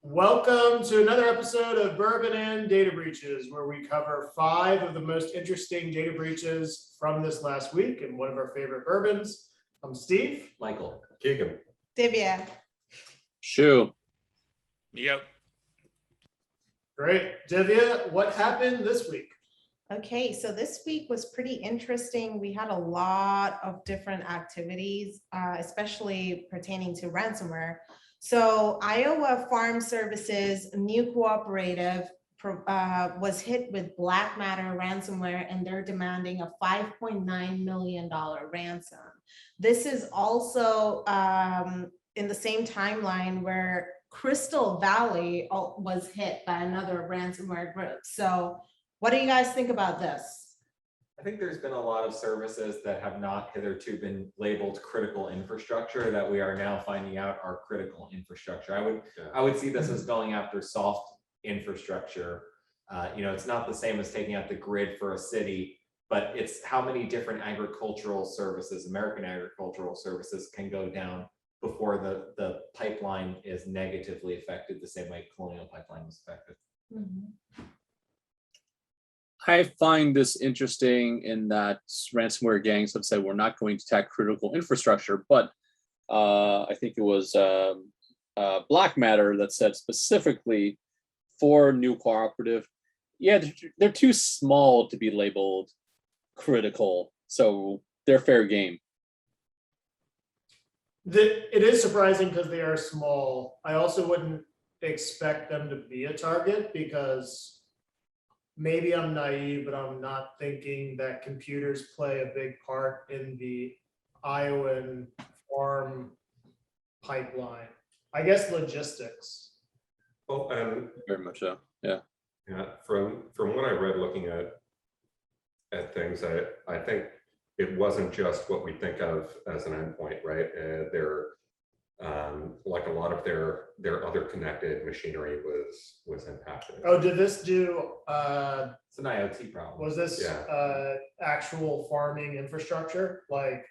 Welcome to another episode of Bourbon and Data Breaches, where we cover 5 of the most interesting data breaches from this last week and one of our favorite bourbons. I'm Steve. Michael. Keegan. Divya. Shu. Yep. Great. Divya, what happened this week? Okay, so this week was pretty interesting. We had a lot of different activities, especially pertaining to ransomware. So Iowa Farm Services, a new cooperative, was hit with BlackMatter ransomware, and they're demanding a $5.9 million ransom. This is also in the same timeline where Crystal Valley was hit by another ransomware group. So what do you guys think about this? I think there's been a lot of services that have not hitherto been labeled critical infrastructure that we are now finding out are critical infrastructure. I would see this as going after soft infrastructure. It's not the same as taking out the grid for a city, but it's how many different agricultural services, American agricultural services, can go down before the pipeline is negatively affected the same way Colonial Pipeline was affected. Mm-hmm. I find this interesting in that ransomware gangs have said we're not going to attack critical infrastructure, but I think it was BlackMatter that said specifically for new cooperative, yeah, they're too small to be labeled critical, so they're fair game. It is surprising because they are small. I also wouldn't expect them to be a target because maybe I'm naive, but I'm not thinking that computers play a big part in the Iowan farm pipeline. I guess logistics. Well, Very much so. Yeah. Yeah. From what I read, looking at things, I think it wasn't just what we think of as an endpoint, right? They're like a lot of their other connected machinery was impacted. Oh, did this do? It's an IoT problem. Was this actual farming infrastructure? Like,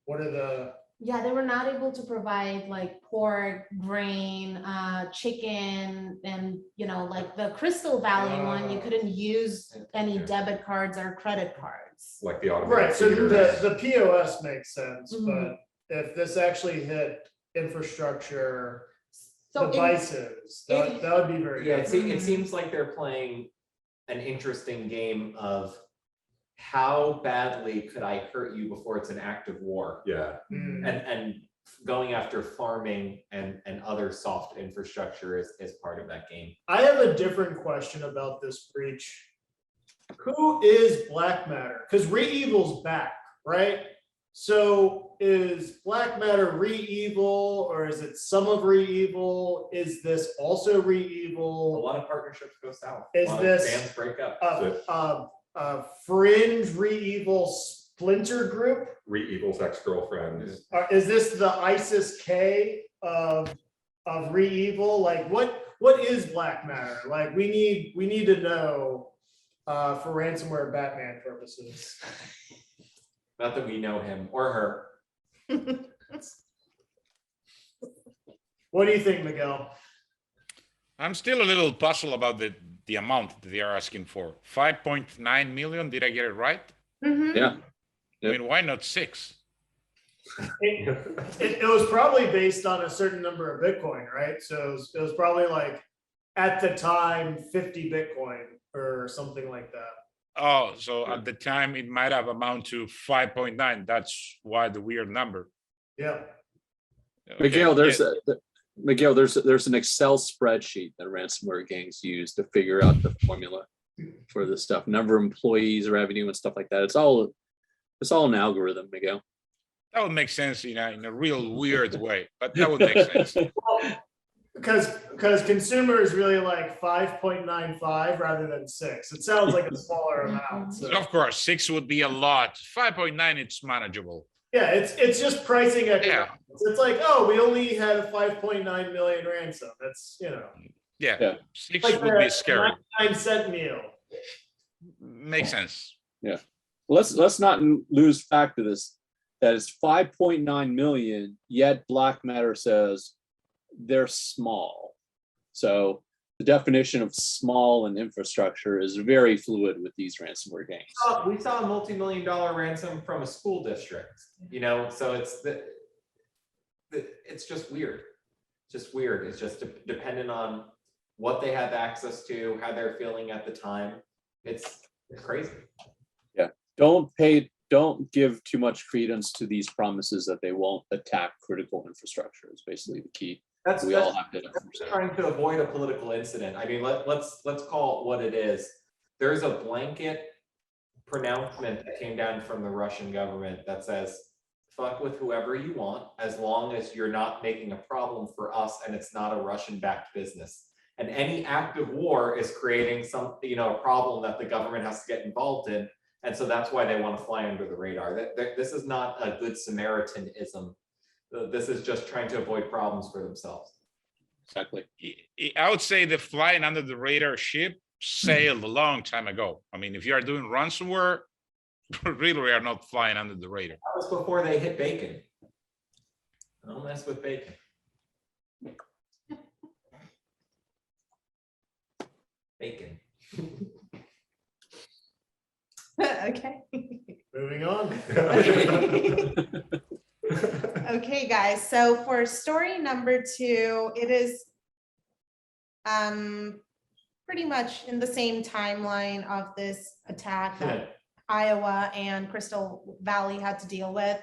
what are the? Yeah, they were not able to provide like pork, grain, chicken, and like the Crystal Valley one, you couldn't use any debit cards or credit cards. Like the automated Right. So feeders. the POS makes sense, Mhm. but if this actually hit infrastructure So devices, that would be very Yeah, good. it seems like they're playing an interesting game of how badly could I hurt you before it's an act of war? Yeah. Mm. And going after farming and other soft infrastructure is part of that game. I have a different question about this breach. Who is BlackMatter? Because REvil's back, right? So is BlackMatter REvil, or is it some of REvil? Is this also A REvil? lot of partnerships go south. Is a lot this- of bands break up? A fringe REvil splinter group? REvil's ex-girlfriend. Is this the ISIS K of REvil? Like what is BlackMatter? Like we need to know for ransomware Batman purposes. Not that we know him or her. What do you think, Miguel? I'm still a little puzzled about the amount that they are asking for. 5.9 million. Did I get it right? Mhm. Yeah. I mean, why not 6? It was probably based on a certain number of Bitcoin, right? So it was probably like at the time 50 Bitcoin or something like that. Oh, so at the time it might have amount to 5.9. That's why the weird number. Yeah. Okay, Miguel, yeah. there's an Excel spreadsheet that ransomware gangs use to figure out the formula for this stuff, number of employees, revenue, and stuff like that. It's all an algorithm, Miguel. That would make sense in a real weird way, but that would make sense. Because consumers really like 5.95 rather than 6. It sounds like a smaller amount. So. Of course, 6 would be a lot. 5.9, it's manageable. Yeah, it's just pricing economics. It's like, oh, we only had a 5.9 million ransom. That's Yeah. 6 like would be scary. 99-cent meal. Makes sense. Yeah. Let's not lose fact of this. That is 5.9 million, yet BlackMatter says they're small. So the definition of small and infrastructure is very fluid with these ransomware gangs. We saw a multi-million-dollar ransom from a school district, so it's just weird. Just weird. It's just dependent on what they have access to, how they're feeling at the time. It's crazy. Yeah. Don't give too much credence to these promises that they won't attack critical infrastructure is basically the key. We all have to trying to avoid a political incident. I mean, let's call it what it is. There's a blanket pronouncement that came down from the Russian government that says, fuck with whoever you want, as long as you're not making a problem for us and it's not a Russian-backed business. And any act of war is creating some, a problem that the government has to get involved in. And so that's why they want to fly under the radar. This is not a good Samaritanism. This is just trying to avoid problems for themselves. Exactly. I would say the flying under the radar ship sailed a long time ago. I mean, if you are doing ransomware, really we are not flying under the radar. That was before they hit bacon. Don't mess with bacon. Bacon. Okay. Moving on. Okay, guys, so for story number 2, it is pretty much in the same timeline of this attack that Iowa and Crystal Valley had to deal with.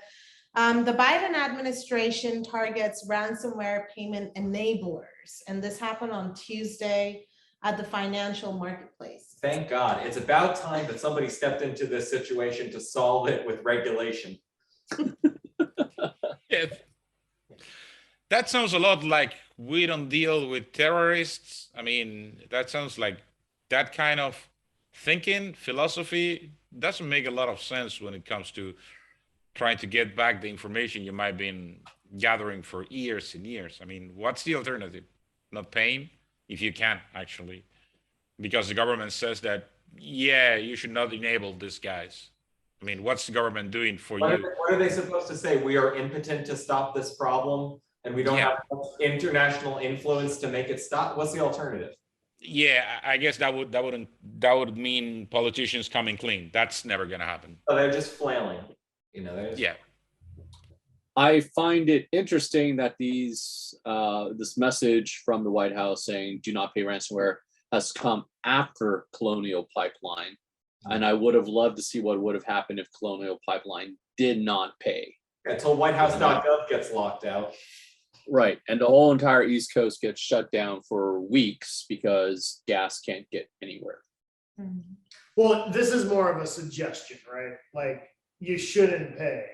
The Biden administration targets ransomware payment enablers, and this happened on Tuesday at the financial marketplace. Thank God. It's about time that somebody stepped into this situation to solve it with regulation. Yeah. That sounds a lot like we don't deal with terrorists. I mean, that sounds like that kind of thinking, philosophy doesn't make a lot of sense when it comes to trying to get back the information you might have been gathering for years and years. I mean, what's the alternative? Not paying, if you can, actually. Because the government says that, yeah, you should not enable these guys. I mean, what's the government doing for you? What are they supposed to say? We are impotent to stop this problem and we don't have international influence to make it stop. What's the alternative? Yeah, I guess that would mean politicians coming clean. That's never going to happen. Oh, they're just flailing. Yeah. I find it interesting that this message from the White House saying do not pay ransomware has come after Colonial Pipeline. And I would have loved to see what would have happened if Colonial Pipeline did not pay. Until whitehouse.gov gets locked out. Right. And the whole entire East Coast gets shut down for weeks because gas can't get anywhere. Well, this is more of a suggestion, right? Like, you shouldn't pay.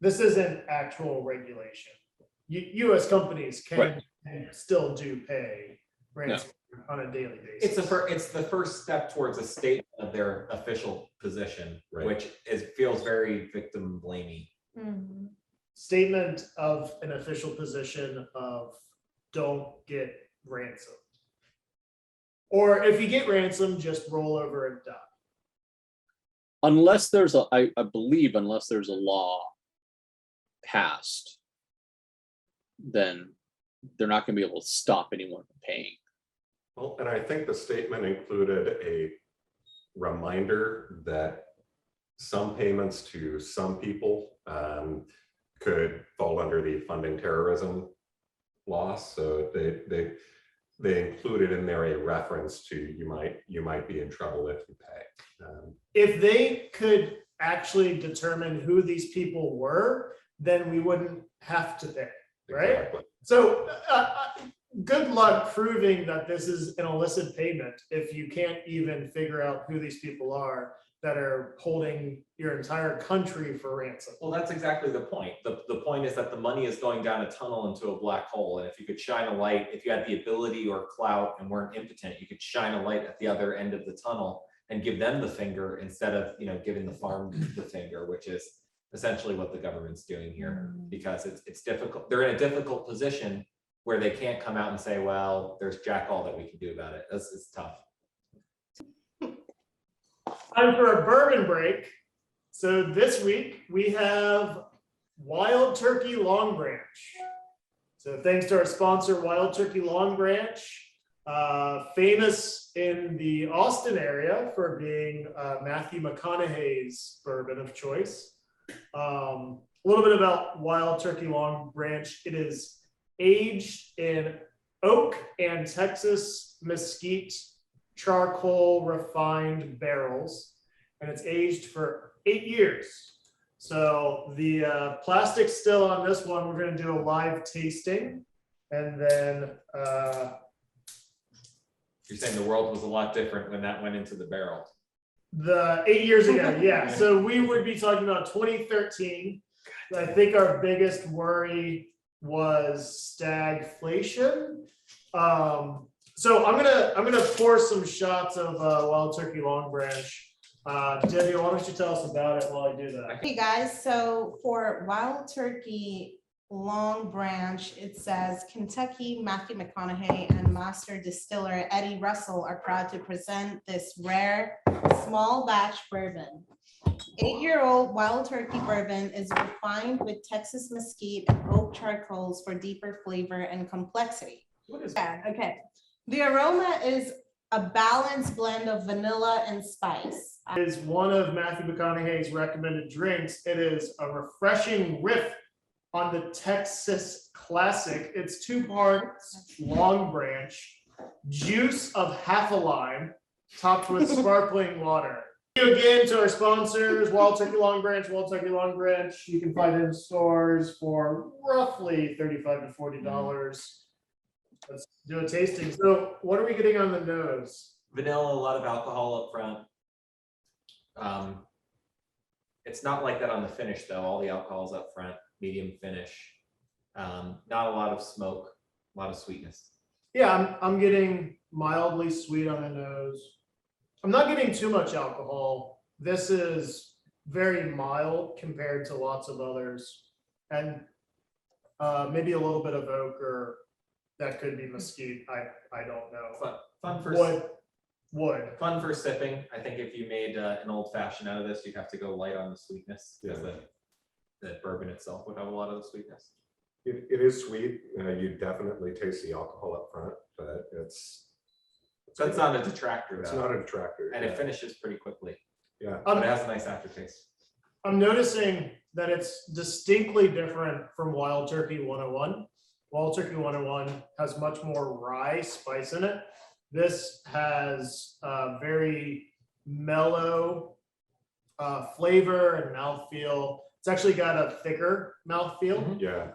This isn't actual regulation. US companies can still do pay ransomware on a daily basis. It's the first step towards a statement of their official position, which feels very victim blamey. Statement of an official position of don't get ransomed. Or if you get ransomed, just roll over and die. Unless there's I believe unless there's a law passed, then they're not going to be able to stop anyone from paying. Well, and I think the statement included a reminder that some payments to some people could fall under the funding terrorism law. So they included in there a reference to you might be in trouble if you pay. If they could actually determine who these people were, then we wouldn't have to pay, right? Exactly. So good luck proving that this is an illicit payment if you can't even figure out who these people are that are holding your entire country for ransom. Well, that's exactly the point. The point is that the money is going down a tunnel into a black hole. And if you could shine a light, if you had the ability or clout and weren't impotent, you could shine a light at the other end of the tunnel and give them the finger instead of giving the farm the finger, which is essentially what the government's doing here, because it's difficult. They're in a difficult position where they can't come out and say, well, there's jack all that we can do about it. It's tough. Time for a bourbon break. So this week we have Wild Turkey Long Branch. So thanks to our sponsor, Wild Turkey Long Branch, famous in the Austin area for being Matthew McConaughey's bourbon of choice. A little bit about Wild Turkey Long Branch. It is aged in oak and Texas mesquite charcoal refined barrels, and it's aged for 8 years. So the plastic's still on this one. We're going to do a live tasting, and then You're saying the world was a lot different when that went into the barrel. the 8 years ago, yeah. So we would be talking about 2013. I think our biggest worry was stagflation. So I'm gonna pour some shots of Wild Turkey Long Branch. Debbie, why don't you tell us about it while I do that? Hey guys, so for Wild Turkey Long Branch, it says Kentucky Matthew McConaughey and master distiller Eddie Russell are proud to present this rare small batch bourbon. 8-year-old Wild Turkey bourbon is refined with Texas mesquite and oak charcoals for deeper flavor and complexity. What is Yeah, okay. The aroma is a balanced blend of vanilla and spice. It is one of Matthew McConaughey's recommended drinks. It is a refreshing riff on the Texas classic. It's 2 parts Long Branch, juice of half a lime, topped with sparkling water. Thank you again to our sponsors, Wild Turkey Long Branch, Wild Turkey Long Branch. You can find it in stores for roughly $35 to $40. Let's do a tasting. So what are we getting on the nose? vanilla, a lot of alcohol up front. It's not like that on the finish though. All the alcohol's up front, medium finish. Not a lot of smoke, a lot of sweetness. Yeah, I'm getting mildly sweet on the nose. I'm not getting too much alcohol. This is very mild compared to lots of others. And maybe a little bit of oak, or that could be mesquite. I don't know. Fun for Wood. fun for sipping. I think if you made an old fashioned out of this, you'd have to go light on the sweetness because the bourbon itself would have a lot of the sweetness. It is sweet. You definitely taste the alcohol up front, but That's not a detractor it's though. not a detractor. And it finishes pretty quickly. Yeah. But it has a nice aftertaste. I'm noticing that it's distinctly different from Wild Turkey 101. Wild Turkey 101 has much more rye spice in it. This has very mellow flavor and mouthfeel. It's actually got a thicker mouthfeel. Yeah.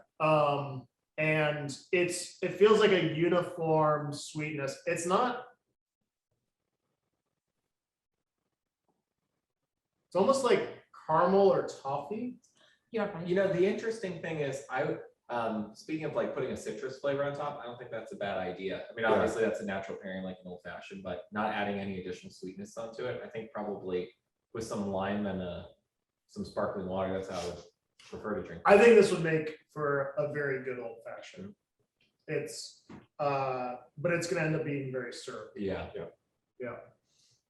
And it feels like a uniform sweetness. It's almost like caramel or toffee. You're fine. You know, the interesting thing is speaking of like putting a citrus flavor on top, I don't think that's a bad idea. I mean, Yeah. obviously that's a natural pairing like an old fashioned, but not adding any additional sweetness onto it. I think probably with some lime and some sparkling water, that's how I would prefer to drink. I think this would make for a very good old fashioned. It's but it's gonna end up being very syrupy. Yeah,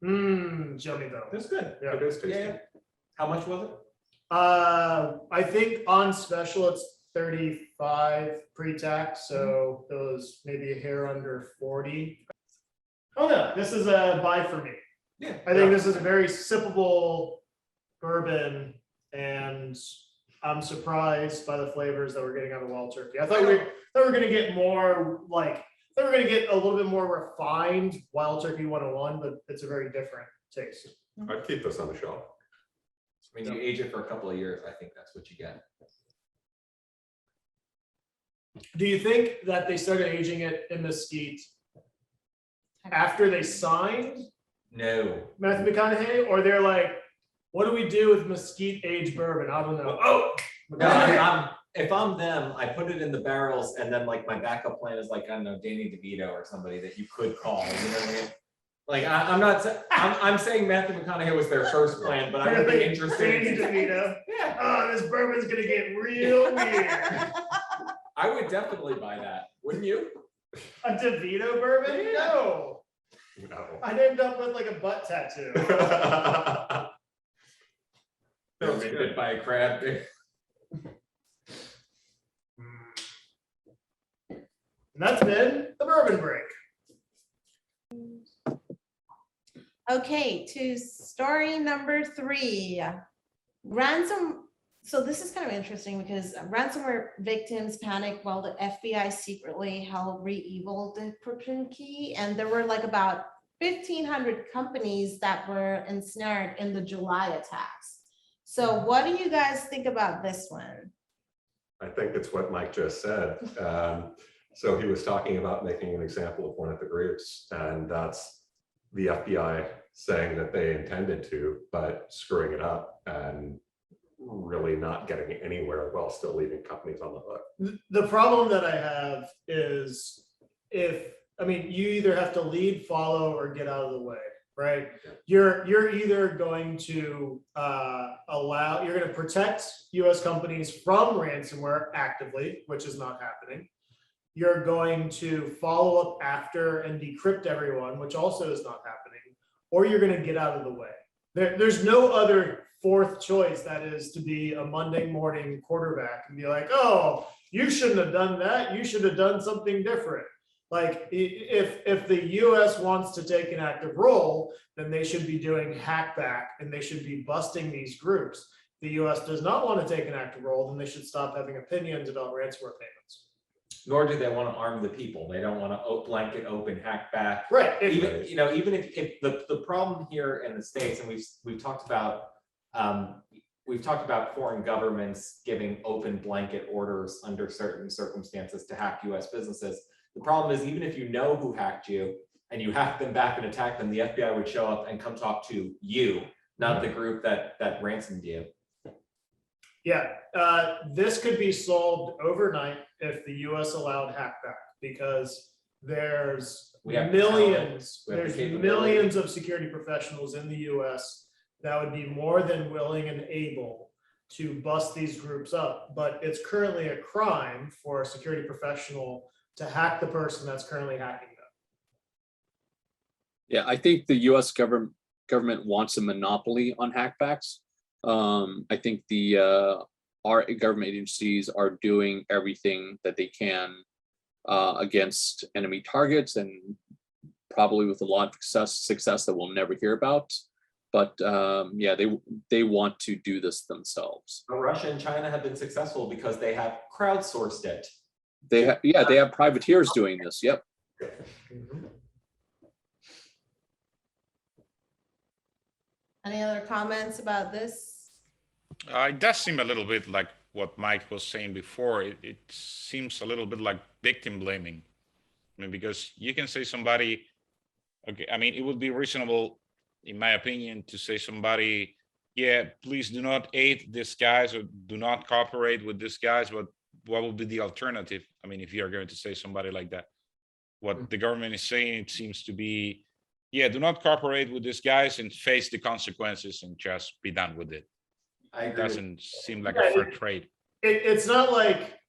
Yummy though. that's good. Yeah. It is tasty. Yeah. How much was it? I think on special it's 35 pre-tax, so it was maybe a hair under 40. Oh no, this is a buy for me. Yeah. I think this is a very sippable bourbon, and I'm surprised by the flavors that we're getting out of Wild Turkey. I thought we were gonna get more like, I thought we were gonna get a little bit more refined Wild Turkey 101, but it's a very different taste. I'd keep this on the shelf. I mean, you age it for a couple of years, I think that's what you get. Do you think that they started aging it in mesquite after they signed No. Matthew McConaughey, or they're like, what do we do with mesquite aged bourbon? I don't know. Oh, No, if I'm them, I put it in the barrels and then like my backup plan is like, I don't know, Danny DeVito or somebody that you could call, you know what I mean? Like, I'm saying Matthew McConaughey was their first plan, but I would be interested Danny in. DeVito. Yeah, Oh, this bourbon's gonna get real weird. I would definitely buy that, wouldn't you? A DeVito bourbon? Yeah. No. No. I'd end up with like a butt tattoo. That was bit by a crab. And that's been the Bourbon Break. Okay, to story number 3. So this is kind of interesting because ransomware victims panicked while the FBI secretly held REvil decryption key. And there were like about 1,500 companies that were ensnared in the July attacks. So what do you guys think about this one? I think it's what Mike just said. So he was talking about making an example of one of the groups, and that's the FBI saying that they intended to, but screwing it up and really not getting anywhere while still leaving companies on the hook. The problem that I have is you either have to lead, follow, or get out of the way, right? Yeah. You're either going to you're going to protect US companies from ransomware actively, which is not happening. You're going to follow up after and decrypt everyone, which also is not happening, or you're going to get out of the way. There's no other fourth choice, that is to be a Monday morning quarterback and be like, oh, you shouldn't have done that. You should have done something different. Like if the US wants to take an active role, then they should be doing hackback and they should be busting these groups. The US does not want to take an active role, then they should stop having opinions about ransomware payments. Nor do they want to arm the people. They don't want to blanket open hackback. Right. Even if the problem here in the States, and we've talked about foreign governments giving open blanket orders under certain circumstances to hack US businesses. The problem is, even if you know who hacked you and you hack them back and attack them, the FBI would show up and come talk to you, not the group that ransomed you. Yeah, this could be solved overnight if the US allowed hackback, because there's millions of security professionals in the US that would be more than willing and able to bust these groups up. But it's currently a crime for a security professional to hack the person that's currently hacking them. Yeah, I think the US government wants a monopoly on hackbacks. I think our government agencies are doing everything that they can against enemy targets, and probably with a lot of success that we'll never hear about. But yeah, they want to do this themselves. Russia and China have been successful because they have crowdsourced it. They have privateers doing this. Yep. Any other comments about this? It does seem a little bit like what Mike was saying before. It seems a little bit like victim blaming. I mean, because you can say somebody, okay, I mean, it would be reasonable, in my opinion, to say somebody, yeah, please do not aid these guys or do not cooperate with these guys, but what would be the alternative? I mean, if you're going to say somebody like that, what the government is saying, it seems to be, yeah, do not cooperate with these guys and face the consequences and just be done with it. It doesn't seem like a fair trade. It's not like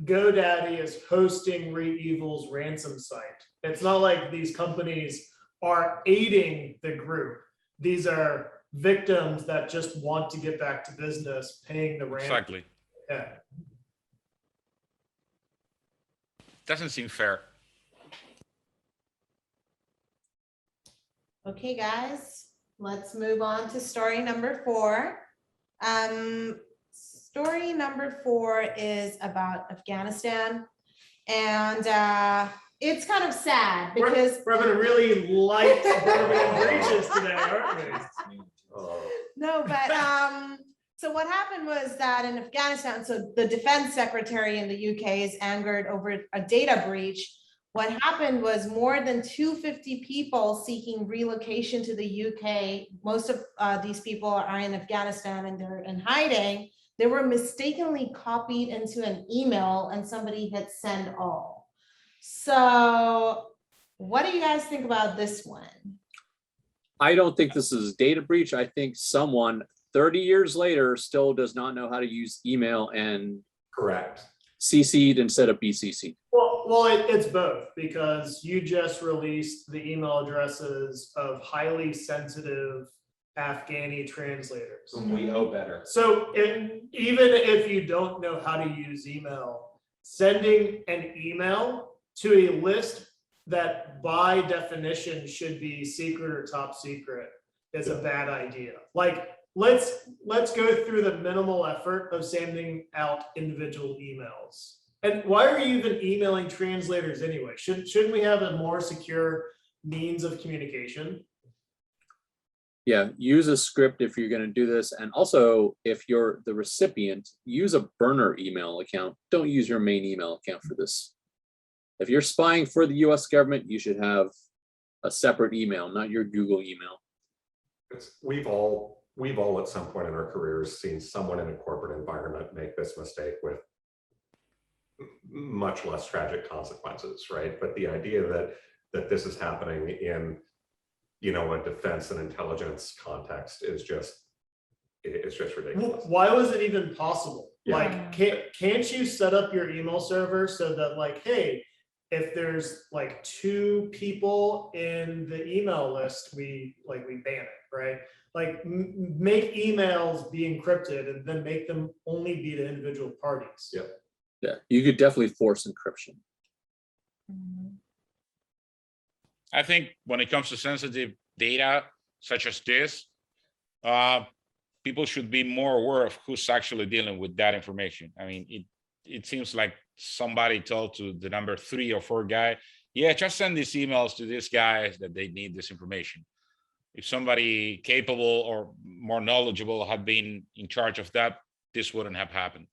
GoDaddy is hosting REvil's ransom site. It's not like these companies are aiding the group. These are victims that just want to get back to business, paying the ransom. Exactly. Yeah. Doesn't seem fair. Okay, guys, let's move on to story number 4. Story number 4 is about Afghanistan, and it's kind of sad because we're having a really light Bourbon breaches today, aren't we? No, but so what happened was that in Afghanistan, so the defense secretary in the UK is angered over a data breach. What happened was more than 250 people seeking relocation to the UK. Most of these people are in Afghanistan and they're in hiding. They were mistakenly copied into an email and somebody hit send all. So what do you guys think about this one? I don't think this is a data breach. I think someone 30 years later still does not know how to use email and Correct. CC'd instead of BCC'd. Well, it's both, because you just released the email addresses of highly sensitive Afghani translators. Whom we owe better. So even if you don't know how to use email, sending an email to a list that by definition should be secret or top secret is a bad idea. Like, let's go through the minimal effort of sending out individual emails. And why are you even emailing translators anyway? Shouldn't we have a more secure means of communication? Yeah, use a script if you're going to do this. And also, if you're the recipient, use a burner email account. Don't use your main email account for this. If you're spying for the US government, you should have a separate email, not your Google email. We've all at some point in our careers seen someone in a corporate environment make this mistake with much less tragic consequences, right? But the idea that this is happening in, you know, a defense and intelligence context is just, it's just ridiculous. Why was it even possible? Yeah. Like, can't you set up your email server so that, like, hey, if there's like 2 people in the email list, we ban it, right? Like, make emails be encrypted and then make them only be to individual parties. Yep. Yeah, you could definitely force encryption. I think when it comes to sensitive data such as this, people should be more aware of who's actually dealing with that information. I mean, it seems like somebody told to the number 3 or 4 guy, yeah, just send these emails to these guys that they need this information. If somebody capable or more knowledgeable had been in charge of that, this wouldn't have happened.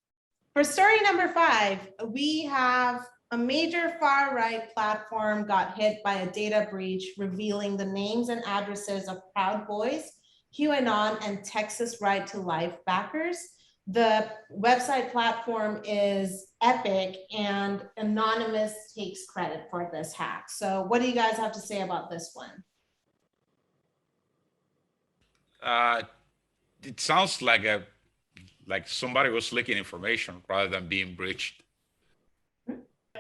For story number 5, we have a major far-right platform got hit by a data breach revealing the names and addresses of Proud Boys, QAnon, and Texas Right to Life backers. The website platform is Epik, and Anonymous takes credit for this hack. So what do you guys have to say about this one? It sounds like somebody was leaking information rather than being breached.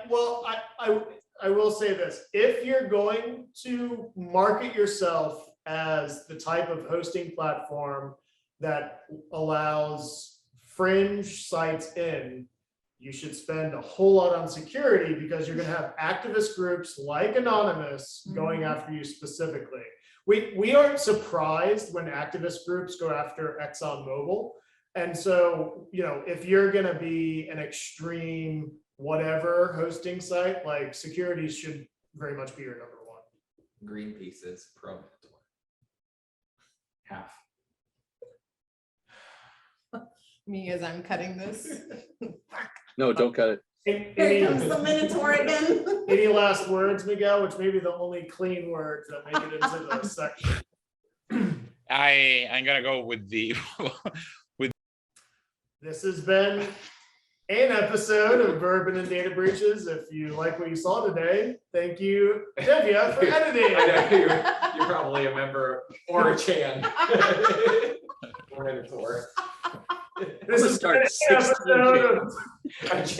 Well, I will say this. If you're going to market yourself as the type of hosting platform that allows fringe sites in, you should spend a whole lot on security, because you're going to have activist groups like Anonymous going after you specifically. We aren't surprised when activist groups go after ExxonMobil. And so, you know, if you're going to be an extreme whatever hosting site, like, security should very much be your number 1. Greenpeace is pro-mentor. Half. Me, as I'm cutting this. No, don't cut it. Here comes the Minotaur again. Any last words, Miguel, which may be the only clean words that make it into the section? I'm gonna go with the This has been an episode of Bourbon and Data Breaches. If you like what you saw today, thank you, Devia, for editing. I know you're probably a member or a Chan. Or an editor. This is start an 16 episode of A Chan